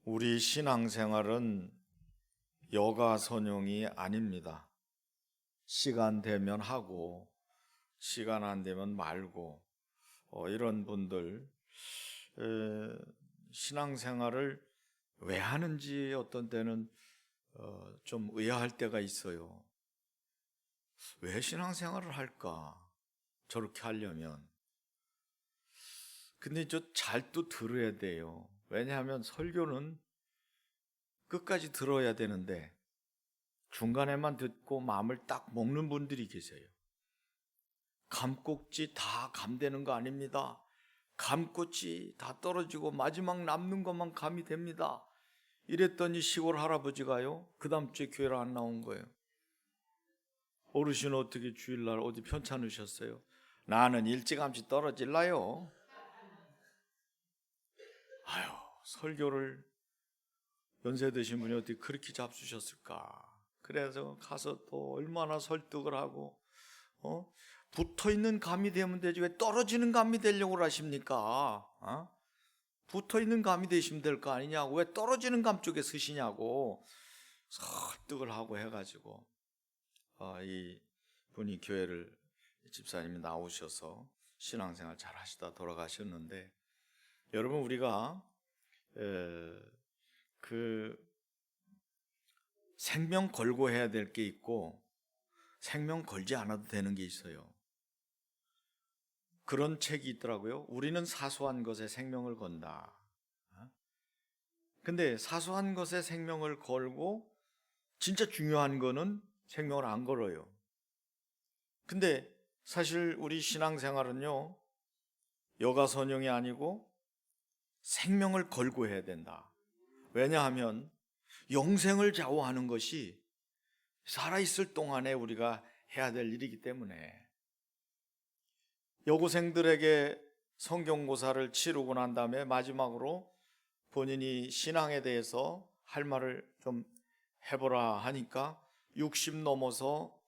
우리 신앙생활은 여가선용이 아닙니다. 시간 되면 하고 시간 안 되면 말고 이런 분들 신앙생활을 왜 하는지 어떤 때는 좀 의아할 때가 있어요. 왜 신앙생활을 할까? 저렇게 하려면. 근데 잘 또 들어야 돼요. 왜냐하면 설교는 끝까지 들어야 되는데 중간에만 듣고 마음을 딱 먹는 분들이 계세요. 감꼭지 다 감되는 거 아닙니다. 감꽃이 다 떨어지고 마지막 남는 것만 감이 됩니다. 이랬더니 시골 할아버지가요, 그 다음 주에 교회를 안 나온 거예요. 어르신 어떻게 주일날 어디 편찮으셨어요? 나는 일찌감치 떨어질라요. 아유, 설교를 연세 드신 분이 어떻게 그렇게 잡수셨을까? 그래서 가서 또 얼마나 설득을 하고 붙어있는 감이 되면 되지 왜 떨어지는 감이 되려고 하십니까? 붙어있는 감이 되시면 될 거 아니냐고, 왜 떨어지는 감 쪽에 서시냐고 설득을 하고 해가지고 이 분이 교회를, 집사님이 나오셔서 신앙생활 잘 하시다 돌아가셨는데, 여러분 우리가 그 생명 걸고 해야 될 게 있고 생명 걸지 않아도 되는 게 있어요. 그런 책이 있더라고요. 우리는 사소한 것에 생명을 건다. 근데 사소한 것에 생명을 걸고 진짜 중요한 거는 생명을 안 걸어요. 근데 사실 우리 신앙생활은요, 여가선용이 아니고 생명을 걸고 해야 된다. 왜냐하면 영생을 좌우하는 것이 살아있을 동안에 우리가 해야 될 일이기 때문에. 여고생들에게 성경고사를 치르고 난 다음에 마지막으로 본인이 신앙에 대해서 할 말을 좀 해보라 하니까 60 넘어서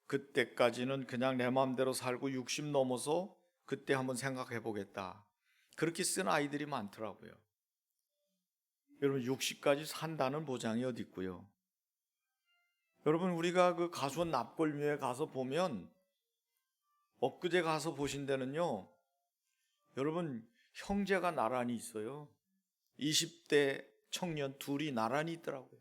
그때까지는 그냥 내 마음대로 살고 60 넘어서 그때 한번 생각해 보겠다, 그렇게 쓴 아이들이 많더라고요. 여러분 60까지 산다는 보장이 어디 있고요. 여러분 우리가 그 가수원 납골묘에 가서 보면, 엊그제 가서 보신 데는요, 여러분 형제가 나란히 있어요. 20대 청년 둘이 나란히 있더라고요.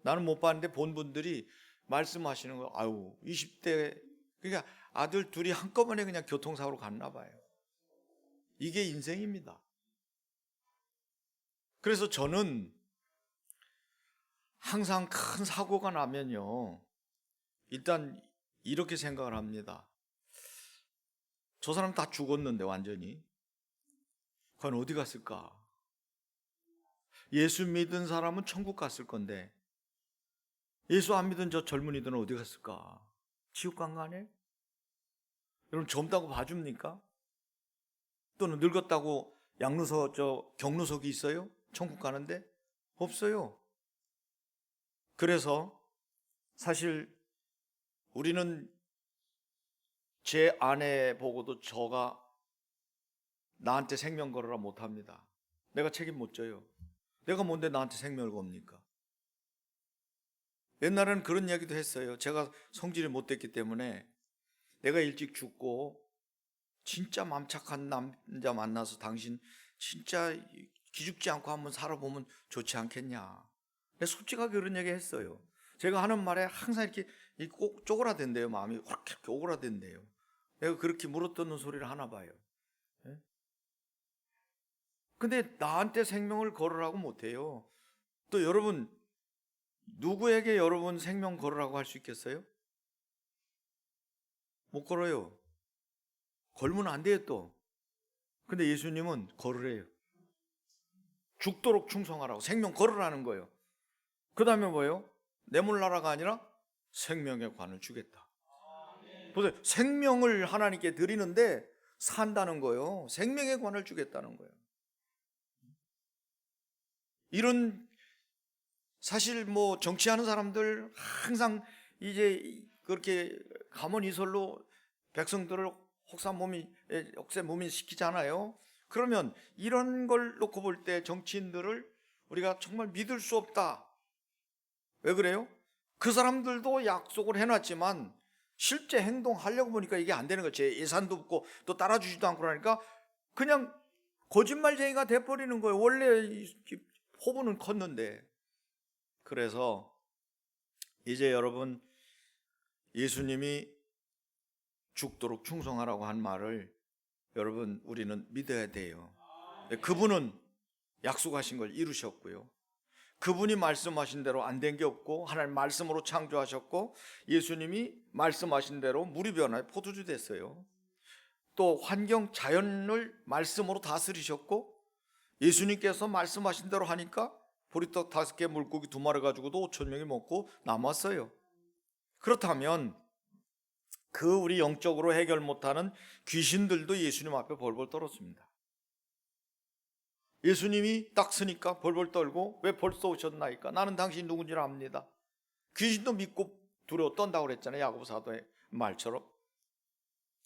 나는 못 봤는데 본 분들이 말씀하시는 거예요. 아유 20대, 그러니까 아들 둘이 한꺼번에 그냥 교통사고로 갔나 봐요. 이게 인생입니다. 그래서 저는 항상 큰 사고가 나면요, 일단 이렇게 생각을 합니다. 저 사람 다 죽었는데 완전히 과연 어디 갔을까? 예수 믿은 사람은 천국 갔을 건데 예수 안 믿은 저 젊은이들은 어디 갔을까? 지옥 간 거 아니에요? 여러분 젊다고 봐줍니까? 또는 늙었다고 양루석, 경루석이 있어요? 천국 가는데? 없어요. 그래서 사실 우리는, 제 아내 보고도 저가 나한테 생명 걸어라 못합니다. 내가 책임 못 져요. 내가 뭔데 나한테 생명을 겁니까? 옛날에는 그런 이야기도 했어요. 제가 성질이 못됐기 때문에 내가 일찍 죽고 진짜 맘 착한 남자 만나서 당신 진짜 기죽지 않고 한번 살아보면 좋지 않겠냐. 내가 솔직하게 그런 얘기 했어요. 제가 하는 말에 항상 이렇게 꼭 쪼그라든대요. 마음이 확 이렇게 오그라든대요. 내가 그렇게 물어뜯는 소리를 하나 봐요. 근데 나한테 생명을 걸으라고 못해요. 또 여러분, 누구에게 여러분 생명 걸으라고 할 수 있겠어요? 못 걸어요. 걸면 안 돼요 또. 근데 예수님은 걸으래요. 죽도록 충성하라고, 생명 걸으라는 거예요. 그 다음에 뭐예요? 내몰라라가 아니라 생명의 관을 주겠다. 보세요, 생명을 하나님께 드리는데 산다는 거예요. 생명의 관을 주겠다는 거예요. 이런, 사실 뭐 정치하는 사람들 항상 이제 그렇게 가문이설로 백성들을 혹세 무민 시키잖아요. 그러면 이런 걸 놓고 볼 때 정치인들을 우리가 정말 믿을 수 없다. 왜 그래요? 그 사람들도 약속을 해놨지만 실제 행동하려고 보니까 이게 안 되는 거죠. 예산도 없고 또 따라주지도 않고 그러니까 그냥 거짓말쟁이가 돼버리는 거예요. 원래 포부는 컸는데. 그래서 이제 여러분, 예수님이 죽도록 충성하라고 한 말을 여러분 우리는 믿어야 돼요. 그분은 약속하신 걸 이루셨고요, 그분이 말씀하신 대로 안 된 게 없고 하나님 말씀으로 창조하셨고 예수님이 말씀하신 대로 물이 변화해 포도주 됐어요. 또 환경 자연을 말씀으로 다스리셨고 예수님께서 말씀하신 대로 하니까 보리떡 5개 물고기 2마리 가지고도 5,000명이 먹고 남았어요. 그렇다면 그 우리 영적으로 해결 못하는 귀신들도 예수님 앞에 벌벌 떨었습니다. 예수님이 딱 서니까 벌벌 떨고 왜 벌써 오셨나이까? 나는 당신 누군지 압니다. 귀신도 믿고 두려워 떤다고 그랬잖아요. 야고보 사도의 말처럼.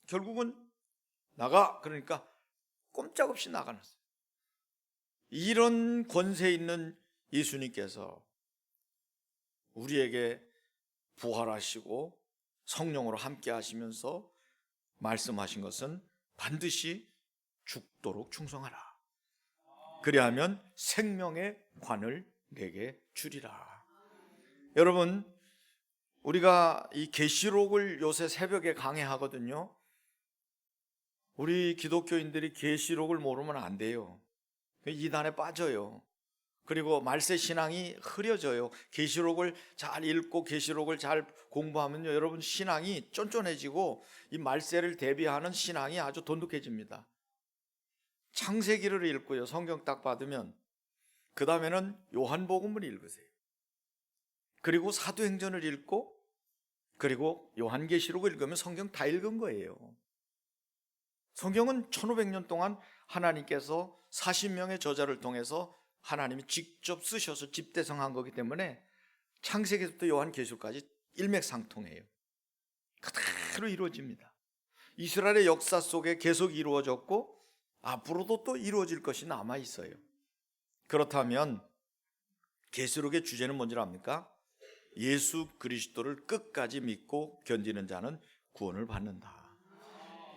결국은 나가 그러니까 꼼짝없이 나가놨어요. 이런 권세 있는 예수님께서 우리에게 부활하시고 성령으로 함께 하시면서 말씀하신 것은 반드시 죽도록 충성하라. 그리하면 생명의 관을 내게 주리라. 여러분, 우리가 이 계시록을 요새 새벽에 강해하거든요. 우리 기독교인들이 계시록을 모르면 안 돼요. 이단에 빠져요. 그리고 말세 신앙이 흐려져요. 계시록을 잘 읽고 계시록을 잘 공부하면요, 여러분 신앙이 쫀쫀해지고 이 말세를 대비하는 신앙이 아주 돈독해집니다. 창세기를 읽고요, 성경 딱 받으면 그 다음에는 요한복음을 읽으세요. 그리고 사도행전을 읽고 그리고 요한계시록을 읽으면 성경 다 읽은 거예요. 성경은 1500년 동안 하나님께서 40명의 저자를 통해서 하나님이 직접 쓰셔서 집대성한 거기 때문에 창세기부터 요한계시록까지 일맥상통해요. 그대로 이루어집니다. 이스라엘의 역사 속에 계속 이루어졌고 앞으로도 또 이루어질 것이 남아 있어요. 그렇다면 계시록의 주제는 뭔지 압니까? 예수 그리스도를 끝까지 믿고 견디는 자는 구원을 받는다.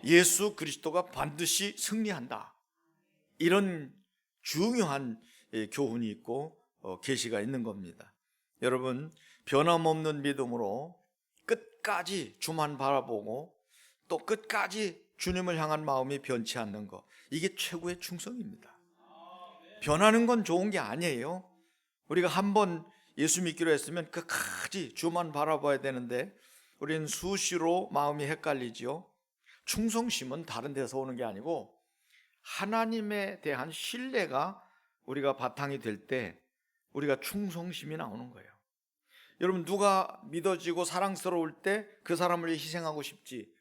예수 그리스도가 반드시 승리한다. 이런 중요한 교훈이 있고 계시가 있는 겁니다. 여러분, 변함없는 믿음으로 끝까지 주만 바라보고 또 끝까지 주님을 향한 마음이 변치 않는 것, 이게 최고의 충성입니다. 변하는 건 좋은 게 아니에요. 우리가 한번 예수 믿기로 했으면 끝까지 주만 바라봐야 되는데 우리는 수시로 마음이 헷갈리지요. 충성심은 다른 데서 오는 게 아니고 하나님에 대한 신뢰가 우리가 바탕이 될 때 우리가 충성심이 나오는 거예요. 여러분, 누가 믿어지고 사랑스러울 때 그 사람을 희생하고 싶지,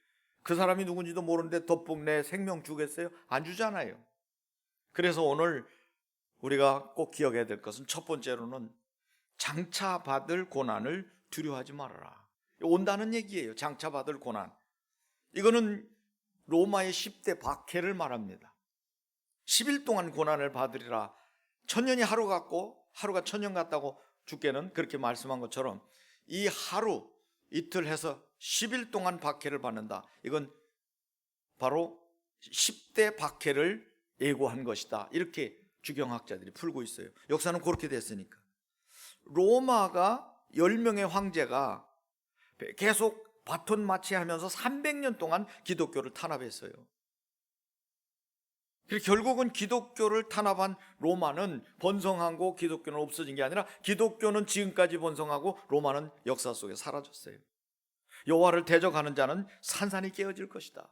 그 사람이 누군지도 모르는데 덮복 내 생명 주겠어요? 안 주잖아요. 그래서 오늘 우리가 꼭 기억해야 될 것은 첫 번째로는 장차 받을 고난을 두려워하지 말아라. 온다는 얘기예요. 장차 받을 고난. 이거는 로마의 10대 박해를 말합니다. 10일 동안 고난을 받으리라. 1000년이 하루 같고 하루가 1000년 같다고 주께는 그렇게 말씀한 것처럼 이 하루 이틀 해서 10일 동안 박해를 받는다. 이건 바로 10대 박해를 예고한 것이다. 이렇게 주경학자들이 풀고 있어요. 역사는 그렇게 됐으니까. 로마가 10명의 황제가 계속 바톤 마치하면서 300년 동안 기독교를 탄압했어요. 결국은 기독교를 탄압한 로마는 번성하고 기독교는 없어진 게 아니라 기독교는 지금까지 번성하고 로마는 역사 속에 사라졌어요. 여호와를 대적하는 자는 산산이 깨어질 것이다.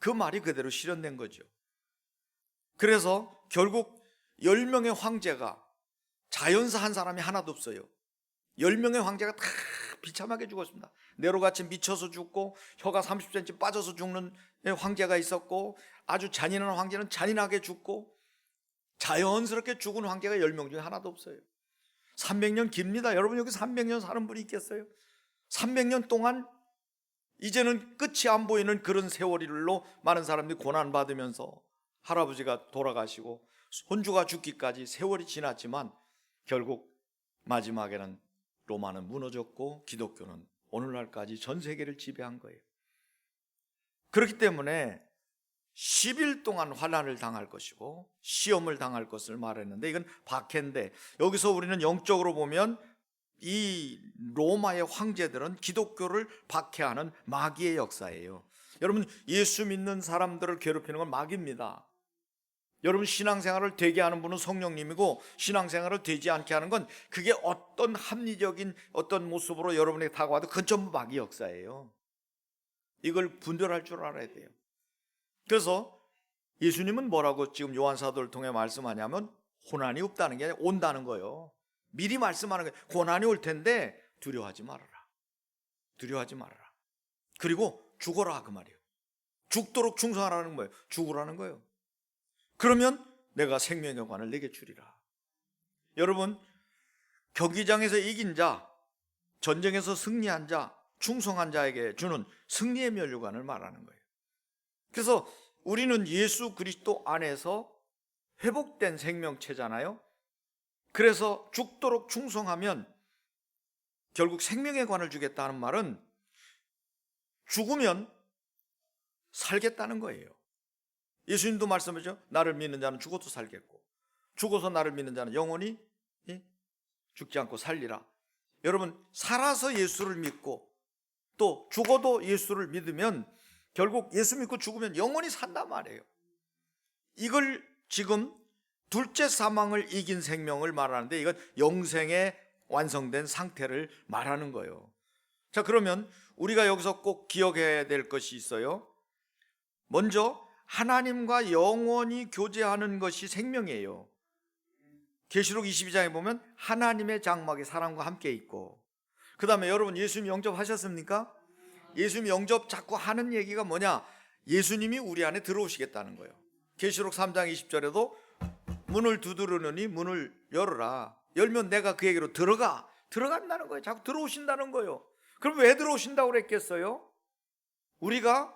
그 말이 그대로 실현된 거죠. 그래서 결국 10명의 황제가 자연사 한 사람이 하나도 없어요. 10명의 황제가 다 비참하게 죽었습니다. 네로같이 미쳐서 죽고 혀가 30cm 빠져서 죽는 황제가 있었고, 아주 잔인한 황제는 잔인하게 죽고, 자연스럽게 죽은 황제가 10명 중에 하나도 없어요. 300년 깁니다. 여러분, 여기 300년 사는 분이 있겠어요? 300년 동안 이제는 끝이 안 보이는 그런 세월일로 많은 사람들이 고난받으면서 할아버지가 돌아가시고 손주가 죽기까지 세월이 지났지만 결국 마지막에는 로마는 무너졌고 기독교는 오늘날까지 전 세계를 지배한 거예요. 그렇기 때문에 10일 동안 환난을 당할 것이고 시험을 당할 것을 말했는데, 이건 박해인데, 여기서 우리는 영적으로 보면 이 로마의 황제들은 기독교를 박해하는 마귀의 역사예요. 여러분, 예수 믿는 사람들을 괴롭히는 건 마귀입니다. 여러분, 신앙생활을 되게 하는 분은 성령님이고, 신앙생활을 되지 않게 하는 건 그게 어떤 합리적인 어떤 모습으로 여러분에게 다가와도 그건 전부 마귀 역사예요. 이걸 분별할 줄 알아야 돼요. 그래서 예수님은 뭐라고 지금 요한사도를 통해 말씀하냐면, 고난이 없다는 게 아니라 온다는 거예요. 미리 말씀하는 거예요. 고난이 올 텐데 두려워하지 말아라. 두려워하지 말아라. 그리고 죽어라, 그 말이에요. 죽도록 충성하라는 거예요. 죽으라는 거예요. 그러면 내가 생명의 관을 내게 주리라. 여러분, 경기장에서 이긴 자, 전쟁에서 승리한 자, 충성한 자에게 주는 승리의 면류관을 말하는 거예요. 그래서 우리는 예수 그리스도 안에서 회복된 생명체잖아요. 그래서 죽도록 충성하면 결국 생명의 관을 주겠다는 말은 죽으면 살겠다는 거예요. 예수님도 말씀하죠. 나를 믿는 자는 죽어도 살겠고, 죽어서 나를 믿는 자는 영원히 죽지 않고 살리라. 여러분, 살아서 예수를 믿고 또 죽어도 예수를 믿으면 결국 예수 믿고 죽으면 영원히 산단 말이에요. 이걸 지금 둘째 사망을 이긴 생명을 말하는데, 이건 영생의 완성된 상태를 말하는 거예요. 자, 그러면 우리가 여기서 꼭 기억해야 될 것이 있어요. 먼저 하나님과 영원히 교제하는 것이 생명이에요. 계시록 22장에 보면 하나님의 장막이 사람과 함께 있고, 그 다음에 여러분, 예수님 영접하셨습니까? 예수님 영접 자꾸 하는 얘기가 뭐냐? 예수님이 우리 안에 들어오시겠다는 거예요. 계시록 3장 20절에도 문을 두드르느니 문을 열어라. 열면 내가 그에게로 들어간다는 거예요. 자꾸 들어오신다는 거예요. 그럼 왜 들어오신다고 그랬겠어요? 우리가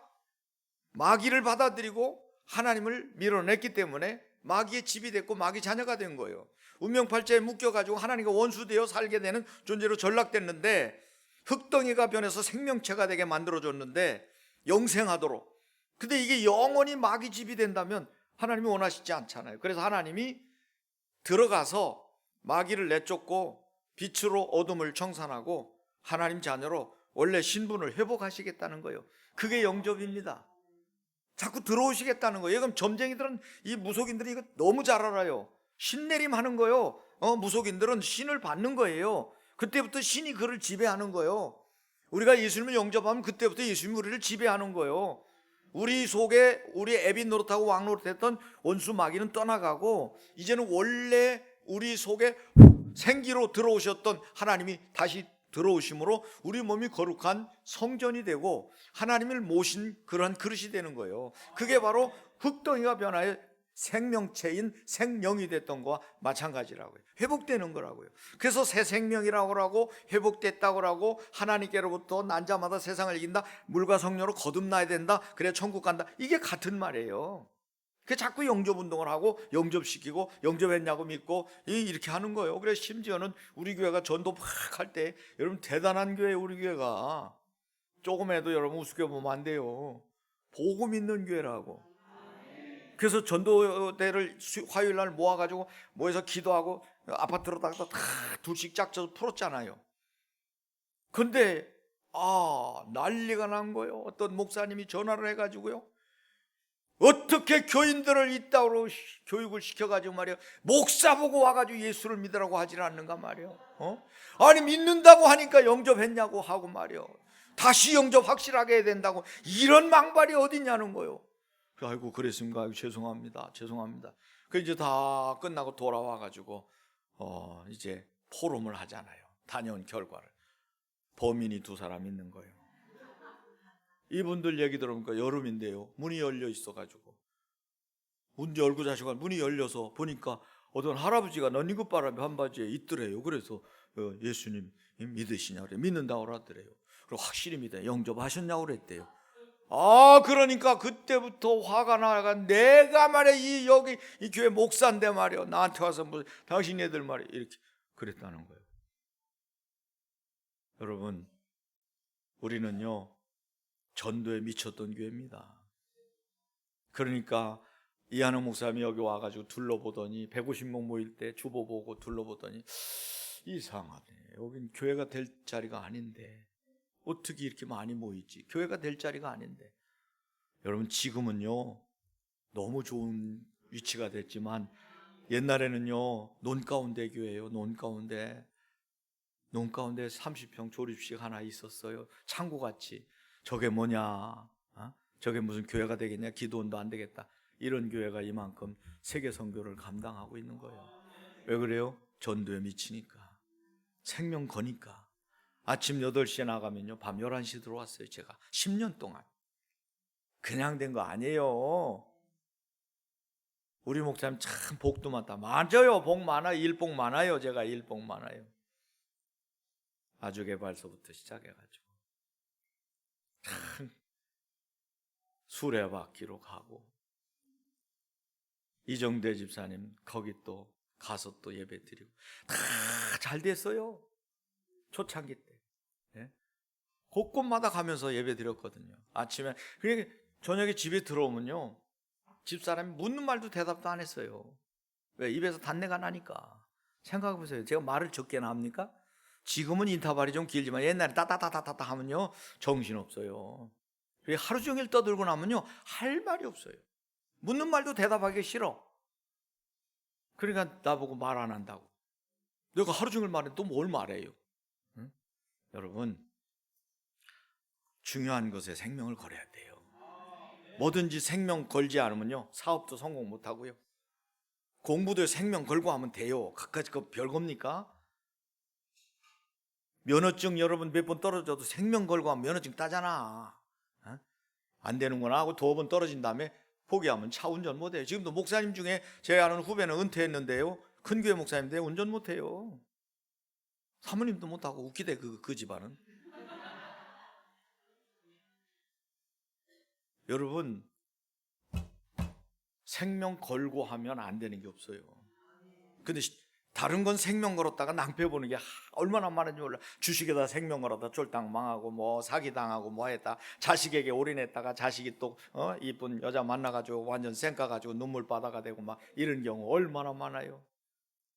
마귀를 받아들이고 하나님을 밀어냈기 때문에 마귀의 집이 됐고 마귀 자녀가 된 거예요. 운명팔자에 묶여가지고 하나님과 원수되어 살게 되는 존재로 전락됐는데, 흙덩이가 변해서 생명체가 되게 만들어줬는데 영생하도록. 근데 이게 영원히 마귀 집이 된다면 하나님이 원하시지 않잖아요. 그래서 하나님이 들어가서 마귀를 내쫓고 빛으로 어둠을 청산하고 하나님 자녀로 원래 신분을 회복하시겠다는 거예요. 그게 영접입니다. 자꾸 들어오시겠다는 거예요. 그럼 점쟁이들은, 이 무속인들이 이거 너무 잘 알아요. 신내림 하는 거예요. 무속인들은 신을 받는 거예요. 그때부터 신이 그를 지배하는 거예요. 우리가 예수님을 영접하면 그때부터 예수님이 우리를 지배하는 거예요. 우리 속에 우리 애비 노릇하고 왕 노릇했던 원수 마귀는 떠나가고, 이제는 원래 우리 속에 생기로 들어오셨던 하나님이 다시 들어오심으로 우리 몸이 거룩한 성전이 되고 하나님을 모신 그러한 그릇이 되는 거예요. 그게 바로 흙덩이가 변하여 생명체인 생명이 됐던 거와 마찬가지라고요. 회복되는 거라고요. 그래서 새 생명이라고 하고 회복됐다고 하고, 하나님께로부터 난 자마다 세상을 이긴다, 물과 성령으로 거듭나야 된다, 그래야 천국 간다, 이게 같은 말이에요. 그 자꾸 영접 운동을 하고 영접시키고 영접했냐고 믿고 이렇게 하는 거예요. 그래서 심지어는 우리 교회가 전도 막 할 때, 여러분 대단한 교회예요. 우리 교회가 조금해도 여러분 우습게 보면 안 돼요. 복음 있는 교회라고. 그래서 전도대를 화요일 날 모아가지고 모여서 기도하고 아파트로다가 다 둘씩 짝져서 풀었잖아요. 근데 난리가 난 거예요. 어떤 목사님이 전화를 해가지고요, 어떻게 교인들을 이따위로 교육을 시켜가지고 말이에요, 목사 보고 와가지고 예수를 믿으라고 하질 않는가 말이에요. 아니 믿는다고 하니까 영접했냐고 하고 말이에요, 다시 영접 확실하게 해야 된다고, 이런 망발이 어딨냐는 거예요. 아이고 그랬습니까? 아이고, 죄송합니다. 그 이제 다 끝나고 돌아와가지고 이제 포럼을 하잖아요. 다녀온 결과를. 범인이 2사람 있는 거예요. 이분들 얘기 들어보니까 여름인데요, 문이 열려 있어가지고 문 열고 자시고 문이 열려서 보니까 어떤 할아버지가 넌닝굿바람에 반바지에 있더래요. 그래서 예수님 믿으시냐고 그래. 믿는다고 그러더래요. 그리고 확실히 믿어요. 영접하셨냐고 그랬대요. 그러니까 그때부터 화가 나가, 내가 말이야 여기 이 교회 목사인데 말이야 나한테 와서 뭐 당신 애들 말이야 이렇게 그랬다는 거예요. 여러분, 우리는요 전도에 미쳤던 교회입니다. 그러니까 이한흥 목사님이 여기 와가지고 둘러보더니 150명 모일 때 주보 보고 둘러보더니 이상하네, 여긴 교회가 될 자리가 아닌데 어떻게 이렇게 많이 모이지? 교회가 될 자리가 아닌데. 여러분, 지금은요 너무 좋은 위치가 됐지만 옛날에는요 논가운데 교회예요. 논가운데 30평 조립식 하나 있었어요. 창고같이. 저게 뭐냐, 저게 무슨 교회가 되겠냐, 기도원도 안 되겠다, 이런 교회가 이만큼 세계 선교를 감당하고 있는 거예요. 왜 그래요? 전도에 미치니까, 생명 거니까. 아침 8시에 나가면요 밤 11시 들어왔어요. 제가 10년 동안. 그냥 된 거 아니에요. 우리 목사님 참 복도 많다. 맞아요, 복 많아요. 일복 많아요. 제가 일복 많아요. 아주개발소부터 시작해가지고 참 수레바퀴로 가고, 이정대 집사님 거기 또 가서 또 예배 드리고 다 잘 됐어요. 초창기 때 곳곳마다 가면서 예배 드렸거든요. 아침에. 그러니까 저녁에 집에 들어오면요 집사람이 묻는 말도 대답도 안 했어요. 왜? 입에서 단내가 나니까. 생각해보세요. 제가 말을 적게나 합니까? 지금은 인터벌이 좀 길지만 옛날에 따다다다다다 하면요 정신없어요. 하루 종일 떠들고 나면요 할 말이 없어요. 묻는 말도 대답하기 싫어. 그러니까 나보고 말 안 한다고. 내가 하루 종일 말해 또 뭘 말해요? 응? 여러분, 중요한 것에 생명을 걸어야 돼요. 뭐든지 생명 걸지 않으면요 사업도 성공 못하고요, 공부도 생명 걸고 하면 돼요. 그까짓 거 별겁니까? 면허증 여러분 몇 번 떨어져도 생명 걸고 하면 면허증 따잖아. 안 되는구나 하고 2번 떨어진 다음에 포기하면 차 운전 못해요. 지금도 목사님 중에 제 아는 후배는 은퇴했는데요 큰 교회 목사님인데 운전 못해요. 사모님도 못하고. 웃기대 그 집안은. 여러분, 생명 걸고 하면 안 되는 게 없어요. 근데 다른 건 생명 걸었다가 낭패 보는 게 얼마나 많은지 몰라. 주식에다 생명 걸었다 쫄딱 망하고, 뭐 사기당하고, 뭐 했다, 자식에게 올인했다가 자식이 또 이쁜 여자 만나가지고 완전 쌩까가지고 눈물바다가 되고 막 이런 경우 얼마나 많아요.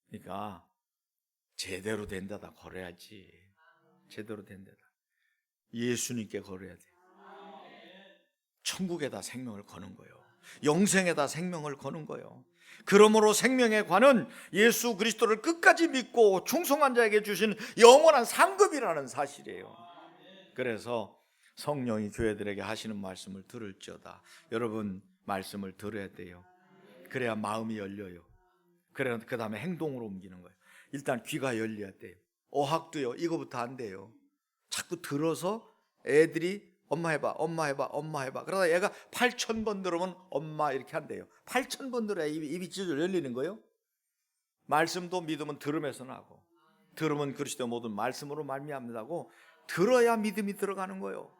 그러니까 제대로 된 데다 걸어야지. 제대로 된 데다 예수님께 걸어야 돼. 천국에다 생명을 거는 거예요. 영생에다 생명을 거는 거예요. 그러므로 생명의 관은 예수 그리스도를 끝까지 믿고 충성한 자에게 주신 영원한 상급이라는 사실이에요. 그래서 성령이 교회들에게 하시는 말씀을 들을지어다. 여러분, 말씀을 들어야 돼요. 그래야 마음이 열려요. 그래야 그 다음에 행동으로 옮기는 거예요. 일단 귀가 열려야 돼요. 어학도요 이거부터 안 돼요. 자꾸 들어서 애들이 엄마 해봐, 엄마 해봐, 엄마 해봐. 그러다 얘가 8,000번 들으면 엄마 이렇게 한대요. 8,000번 들어야 입이 찢어 열리는 거예요. 말씀도 믿음은 들음에서 나고, 들음은 그리스도 모든 말씀으로 말미암는다고. 들어야 믿음이 들어가는 거예요.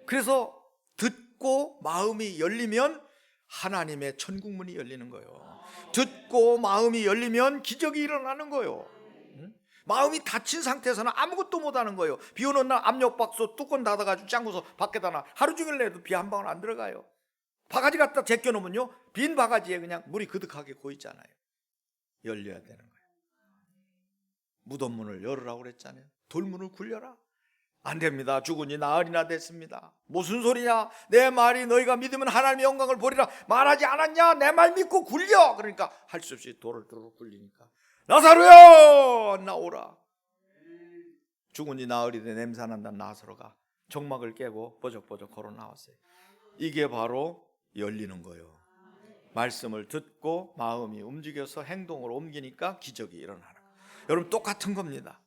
그래서 듣고 마음이 열리면 하나님의 천국문이 열리는 거예요. 듣고 마음이 열리면 기적이 일어나는 거예요. 마음이 닫힌 상태에서는 아무것도 못하는 거예요. 비 오는 날 압력밥솥 뚜껑 닫아가지고 짱구서 밖에다 놔. 하루 종일 내도 비 한 방울 안 들어가요. 바가지 갖다 제껴놓으면요 빈 바가지에 그냥 물이 그득하게 고이잖아요. 열려야 되는 거예요. 무덤문을 열으라고 그랬잖아요. 돌문을 굴려라. 안 됩니다. 죽으니 나으리나 됐습니다. 무슨 소리냐? 내 말이 너희가 믿으면 하나님의 영광을 보리라 말하지 않았냐? 내 말 믿고 굴려. 그러니까 할 수 없이 돌을 두루 굴리니까 나사로야 나오라. 죽으니 나으리되 냄새난다는 나사로가 정막을 깨고 버적버적 걸어 나왔어요. 이게 바로 열리는 거예요. 말씀을 듣고 마음이 움직여서 행동으로 옮기니까 기적이 일어나는 거예요. 여러분, 똑같은 겁니다.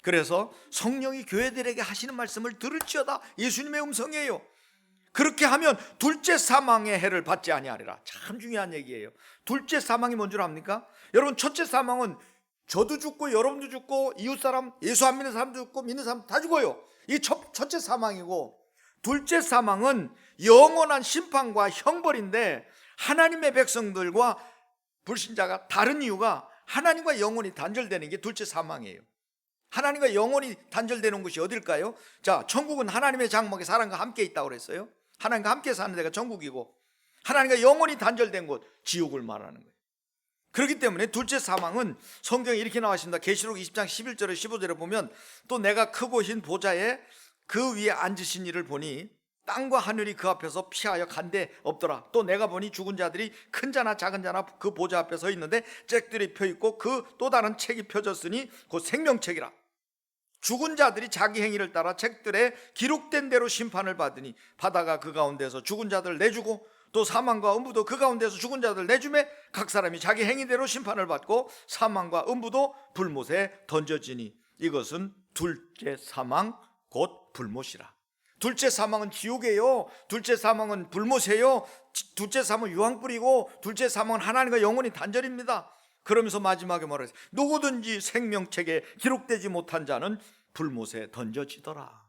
그래서 성령이 교회들에게 하시는 말씀을 들을지어다. 예수님의 음성이에요. 그렇게 하면 둘째 사망의 해를 받지 아니하리라. 참 중요한 얘기예요. 둘째 사망이 뭔 줄 압니까? 여러분, 첫째 사망은 저도 죽고 여러분도 죽고 이웃사람, 예수 안 믿는 사람도 죽고 믿는 사람 다 죽어요. 이게 첫째 사망이고, 둘째 사망은 영원한 심판과 형벌인데 하나님의 백성들과 불신자가 다른 이유가 하나님과 영혼이 단절되는 게 둘째 사망이에요. 하나님과 영혼이 단절되는 곳이 어딜까요? 자, 천국은 하나님의 장막에 사람과 함께 있다고 그랬어요. 하나님과 함께 사는 데가 천국이고, 하나님과 영혼이 단절된 곳, 지옥을 말하는 거예요. 그렇기 때문에 둘째 사망은 성경에 이렇게 나와 있습니다. 계시록 20장 11절에 15절에 보면, 또 내가 크고 흰 보좌에 그 위에 앉으신 이를 보니 땅과 하늘이 그 앞에서 피하여 간데 없더라. 또 내가 보니 죽은 자들이 큰 자나 작은 자나 그 보좌 앞에 서 있는데 책들이 펴 있고 그 또 다른 책이 펴졌으니 곧 생명책이라. 죽은 자들이 자기 행위를 따라 책들에 기록된 대로 심판을 받으니 바다가 그 가운데서 죽은 자들 내주고 또 사망과 음부도 그 가운데서 죽은 자들 내주매 각 사람이 자기 행위대로 심판을 받고 사망과 음부도 불못에 던져지니 이것은 둘째 사망 곧 불못이라. 둘째 사망은 지옥이에요. 둘째 사망은 불못이에요. 둘째 사망은 유황불이고 둘째 사망은 하나님과 영혼이 단절입니다. 그러면서 마지막에 말했어요. 누구든지 생명책에 기록되지 못한 자는 불못에 던져지더라.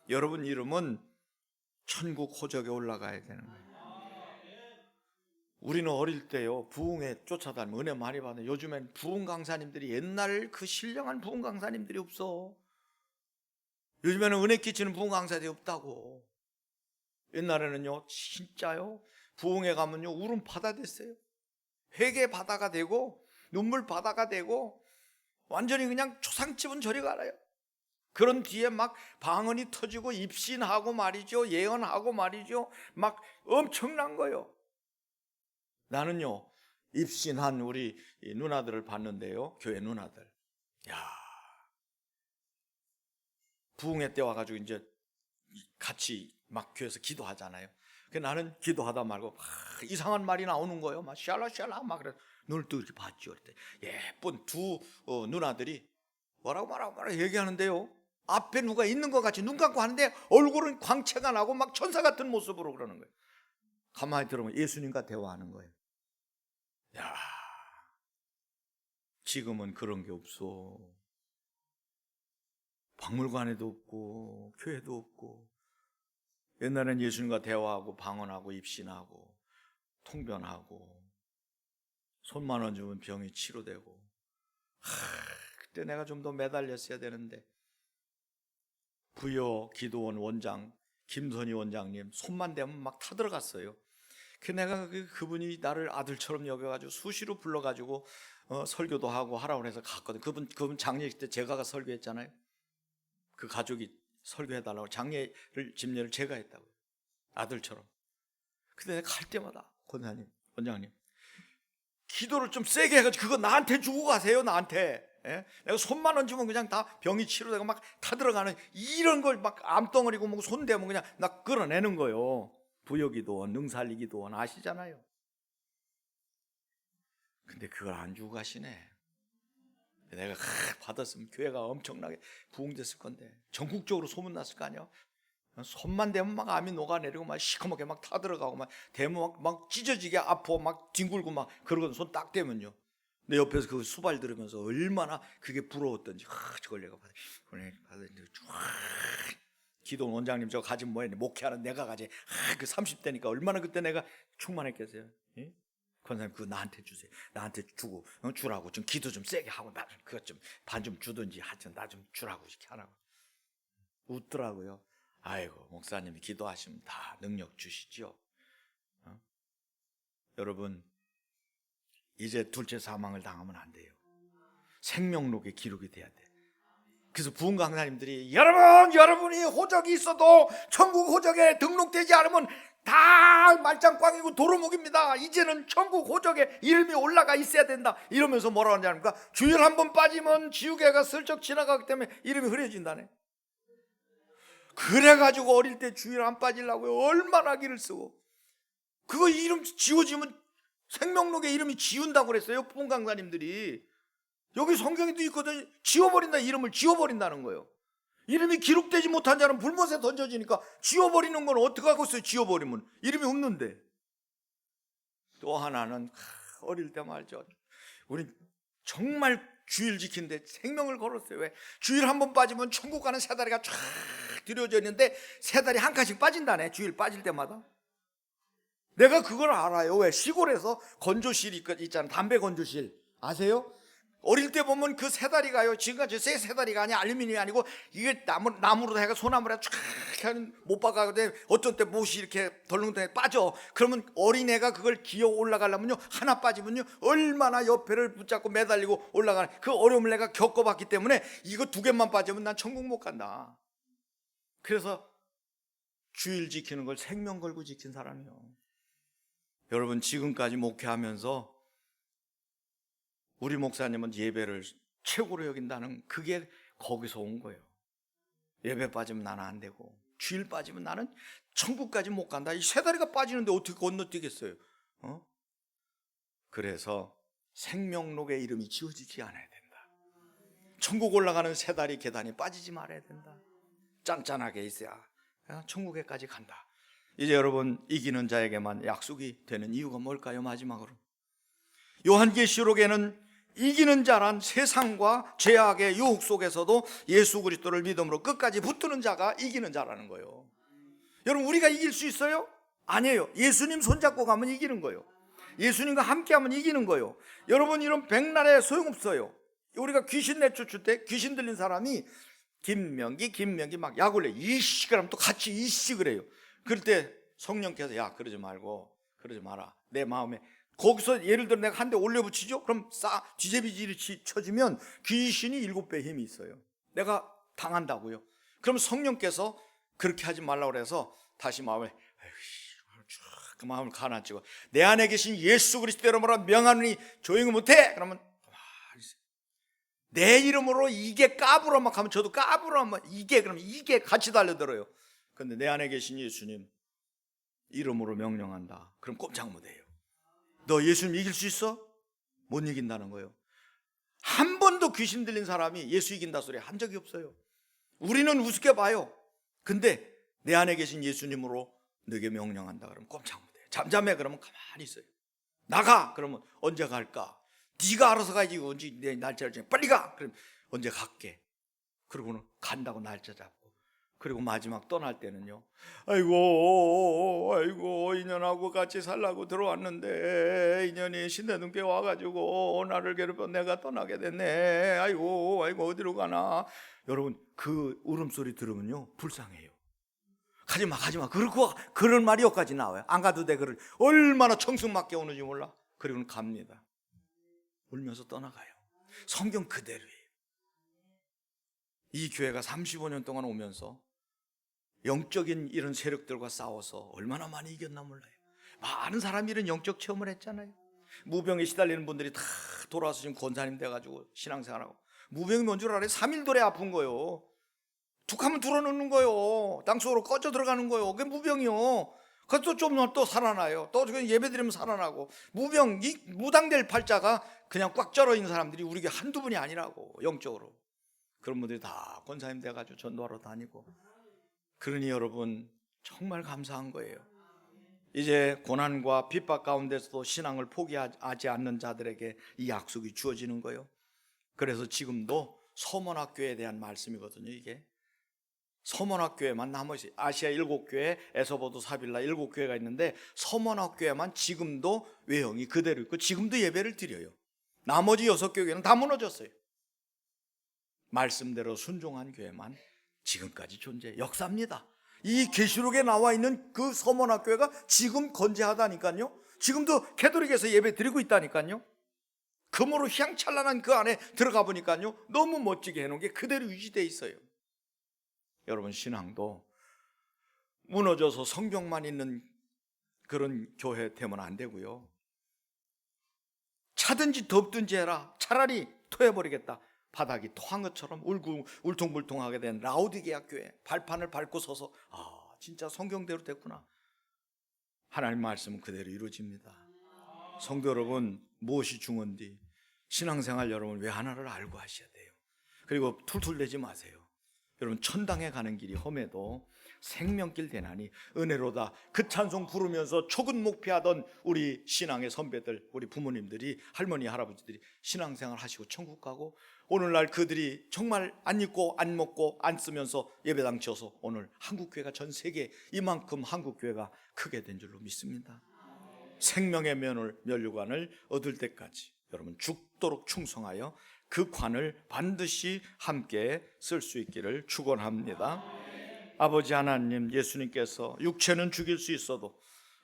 여러분 이름은 천국 호적에 올라가야 되는 거예요. 우리는 어릴 때요 부흥에 쫓아다니면 은혜 많이 받는, 요즘엔 부흥 강사님들이 옛날 그 신령한 부흥 강사님들이 없어. 요즘에는 은혜 끼치는 부흥 강사들이 없다고. 옛날에는요 진짜요 부흥에 가면요 울음 바다 됐어요. 회개 바다가 되고 눈물 바다가 되고 완전히 그냥 초상집은 저리 가라요. 그런 뒤에 막 방언이 터지고 입신하고 말이죠, 예언하고 말이죠, 막 엄청난 거예요. 나는요 입신한 우리 누나들을 봤는데요, 교회 누나들, 야 부흥회 때 와가지고 이제 같이 막 교회에서 기도하잖아요. 나는 기도하다 말고 이상한 말이 나오는 거예요. 막 샬라샬라 막 그래. 눈을 뜨고 이렇게 봤죠. 그때 예쁜 두 누나들이 뭐라고 얘기하는데요. 앞에 누가 있는 것 같이 눈 감고 하는데 얼굴은 광채가 나고 막 천사 같은 모습으로 그러는 거예요. 가만히 들어보면 예수님과 대화하는 거예요. 야, 지금은 그런 게 없어. 박물관에도 없고 교회도 없고. 옛날엔 예수님과 대화하고 방언하고 입신하고 통변하고 손만 얹으면 병이 치료되고. 그때 내가 좀 더 매달렸어야 되는데. 부여 기도원 원장 김선희 원장님 손만 대면 막 타들어갔어요. 내가 그분이 나를 아들처럼 여겨가지고 수시로 불러가지고 설교도 하고 하라고 해서 갔거든. 그분 장례식 때 제가 설교했잖아요. 그 가족이 설교해달라고 장례를 집례를 제가 했다고요. 아들처럼. 근데 내가 갈 때마다 권사님 원장님 기도를 좀 세게 해가지고 그거 나한테 주고 가세요. 나한테. 예? 내가 손만 얹으면 그냥 다 병이 치료되고 막 타들어가는 이런 걸 막 암덩어리고 뭐 손 대면 그냥 나 끌어내는 거예요. 부여기도원 능살리기도원 아시잖아요. 근데 그걸 안 주고 가시네. 내가 받았으면 교회가 엄청나게 부흥됐을 건데 전국적으로 소문났을 거 아니야. 손만 대면 막 암이 녹아내리고 막 시커멓게 막 타들어가고 막 대면 막 찢어지게 아파 막 뒹굴고 막 그러거든. 손 딱 대면요. 내 옆에서 그 수발 들으면서 얼마나 그게 부러웠던지. 저걸 내가 받았는데 기도원 원장님 저거 가진 뭐야, 목회하는 내가 가지. 그 30대니까 얼마나 그때 내가 충만했겠어요. 예? 권사님 그거 나한테 주세요. 나한테 주고 주라고 좀 기도 좀 세게 하고 나 그것 좀 반 좀 주든지 하여튼 나 좀 주라고 이렇게 하라고. 웃더라고요. 아이고 목사님이 기도하시면 다 능력 주시죠. 여러분 이제 둘째 사망을 당하면 안 돼요. 생명록에 기록이 돼야 돼. 그래서 부흥 강사님들이 여러분이 호적이 있어도 천국 호적에 등록되지 않으면 다 말짱꽝이고 도루묵입니다. 이제는 천국 호적에 이름이 올라가 있어야 된다. 이러면서 뭐라고 하는지 아닙니까? 주일 한 번 빠지면 지우개가 슬쩍 지나가기 때문에 이름이 흐려진다네. 그래가지고 어릴 때 주일 안 빠지려고요. 얼마나 기를 쓰고. 그거 이름 지워지면 생명록에 이름이 지운다고 그랬어요. 부흥 강사님들이. 여기 성경에도 있거든요. 지워버린다. 이름을 지워버린다는 거예요. 이름이 기록되지 못한 자는 불못에 던져지니까 지워버리는 건 어떻게 하고 있어요? 지워버리면 이름이 없는데. 또 하나는 어릴 때 말이죠. 우리 정말 주일 지키는데 생명을 걸었어요. 왜? 주일 한 번 빠지면 천국 가는 새다리가 쫙 들여져 있는데 새다리 한 칸씩 빠진다네. 주일 빠질 때마다. 내가 그걸 알아요. 왜? 시골에서 건조실이 있잖아. 담배 건조실 아세요? 어릴 때 보면 그 새다리가요, 지금까지 새다리가 아니야, 알루미늄이 아니고 이게 나무로 해가 소나무로 쫙 못 박아가지고 어떤 때 못이 이렇게 덜렁덩이 빠져. 그러면 어린애가 그걸 기어 올라가려면요, 하나 빠지면요 얼마나 옆에를 붙잡고 매달리고 올라가는 그 어려움을 내가 겪어봤기 때문에 이거 두 개만 빠지면 난 천국 못 간다. 그래서 주일 지키는 걸 생명 걸고 지킨 사람이요. 여러분, 지금까지 목회하면서 우리 목사님은 예배를 최고로 여긴다는 그게 거기서 온 거예요. 예배 빠지면 나는 안 되고, 주일 빠지면 나는 천국까지 못 간다. 이 세 다리가 빠지는데 어떻게 건너뛰겠어요? 그래서 생명록에 이름이 지워지지 않아야 된다. 천국 올라가는 세 다리 계단이 빠지지 말아야 된다. 짠짠하게 있어야 천국에까지 간다. 이제 여러분, 이기는 자에게만 약속이 되는 이유가 뭘까요? 마지막으로 요한계시록에는 이기는 자란 세상과 죄악의 유혹 속에서도 예수 그리스도를 믿음으로 끝까지 붙드는 자가 이기는 자라는 거예요. 여러분, 우리가 이길 수 있어요? 아니에요. 예수님 손잡고 가면 이기는 거예요. 예수님과 함께하면 이기는 거예요. 여러분, 이런 백날에 소용없어요. 우리가 귀신 내쫓을 때 귀신 들린 사람이 김명기 막 약을 내. 이씨 그러면 또 같이 이씨 그래요. 그럴 때 성령께서 야, 그러지 말고, 그러지 마라. 내 마음에 거기서 예를 들어 내가 한 대 올려붙이죠? 그럼 뒤제비질이 쳐지면 귀신이 7배 힘이 있어요. 내가 당한다고요. 그럼 성령께서 그렇게 하지 말라고 그래서 다시 마음을 그 마음을 가라앉히고 내 안에 계신 예수 그리스도 이름으로 명하노니 조용히 못해. 그러면 내 이름으로 이게 까불어 막 하면 저도 까불어 막 그러면 이게 같이 달려들어요. 근데 내 안에 계신 예수님 이름으로 명령한다. 그럼 꼼짝 못해요. 너 예수님 이길 수 있어? 못 이긴다는 거예요. 한 번도 귀신 들린 사람이 예수 이긴다 소리 한 적이 없어요. 우리는 우습게 봐요. 근데 내 안에 계신 예수님으로 너에게 명령한다 그러면 꼼짝 못해. 잠잠해 그러면 가만히 있어요. 나가 그러면 언제 갈까? 네가 알아서 가야지. 언제 내 날짜를 정해. 빨리 가. 그럼 언제 갈게. 그러고는 간다고 날짜 잡고, 그리고 마지막 떠날 때는요, 아이고 인연하고 같이 살라고 들어왔는데 인연이 신대동교회 와가지고 나를 괴롭혀 내가 떠나게 됐네. 아이고 어디로 가나. 여러분, 그 울음소리 들으면요 불쌍해요. 가지마 그런 말이 여기까지 나와요. 안 가도 돼. 그를 얼마나 청승맞게 오는지 몰라. 그리고는 갑니다. 울면서 떠나가요. 성경 그대로예요. 이 교회가 35년 동안 오면서 영적인 이런 세력들과 싸워서 얼마나 많이 이겼나 몰라요. 많은 사람이 이런 영적 체험을 했잖아요. 무병에 시달리는 분들이 다 돌아와서 지금 권사님 돼가지고 신앙생활하고. 무병이 뭔 줄 알아요? 3일 돌에 아픈 거예요. 툭 하면 들어놓는 거예요. 땅속으로 꺼져 들어가는 거예요. 그게 무병이요. 그것도 좀 또 살아나요. 또 예배 드리면 살아나고. 무당될 팔자가 그냥 꽉 절어 있는 사람들이 우리 교회 한두 분이 아니라고. 영적으로 그런 분들이 다 권사님 돼가지고 전도하러 다니고. 그러니 여러분, 정말 감사한 거예요. 이제 고난과 핍박 가운데서도 신앙을 포기하지 않는 자들에게 이 약속이 주어지는 거예요. 그래서 지금도 서문학교에 대한 말씀이거든요. 이게 서문학교에만 남아있어요. 아시아 7교회, 에서보도 사빌라 7교회가 있는데 서문학교에만 지금도 외형이 그대로 있고 지금도 예배를 드려요. 나머지 6교회는 다 무너졌어요. 말씀대로 순종한 교회만 지금까지 존재해. 역사입니다. 이 계시록에 나와 있는 그 서문학교회가 지금 건재하다니까요. 지금도 캐톨릭에서 예배 드리고 있다니까요. 금으로 휘황찬란한 그 안에 들어가 보니까요, 너무 멋지게 해놓은 게 그대로 유지되어 있어요. 여러분, 신앙도 무너져서 성경만 있는 그런 교회 되면 안 되고요. 차든지 덥든지 해라. 차라리 토해버리겠다. 바닥이 토한 것처럼 울퉁불퉁하게 된 라오디게아 교회 발판을 밟고 서서 진짜 성경대로 됐구나. 하나님 말씀은 그대로 이루어집니다. 성도 여러분, 무엇이 중요한지 신앙생활 여러분 왜 하나를 알고 하셔야 돼요. 그리고 툴툴대지 마세요. 여러분, 천당에 가는 길이 험해도 생명길 되나니 은혜로다. 그 찬송 부르면서 초근 목표하던 우리 신앙의 선배들, 우리 부모님들이, 할머니 할아버지들이 신앙생활 하시고 천국 가고, 오늘날 그들이 정말 안 입고 안 먹고 안 쓰면서 예배당 지어서 오늘 한국교회가 전 세계 이만큼 한국교회가 크게 된 줄로 믿습니다. 생명의 면류관을 얻을 때까지 여러분 죽도록 충성하여 그 관을 반드시 함께 쓸 수 있기를 축원합니다. 아버지 하나님, 예수님께서 육체는 죽일 수 있어도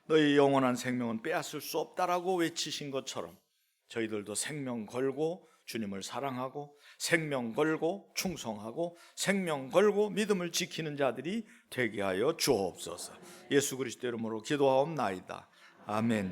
너희 영원한 생명은 빼앗을 수 없다라고 외치신 것처럼 저희들도 생명 걸고 주님을 사랑하고 생명 걸고 충성하고 생명 걸고 믿음을 지키는 자들이 되게 하여 주옵소서. 예수 그리스도 이름으로 기도하옵나이다. 아멘.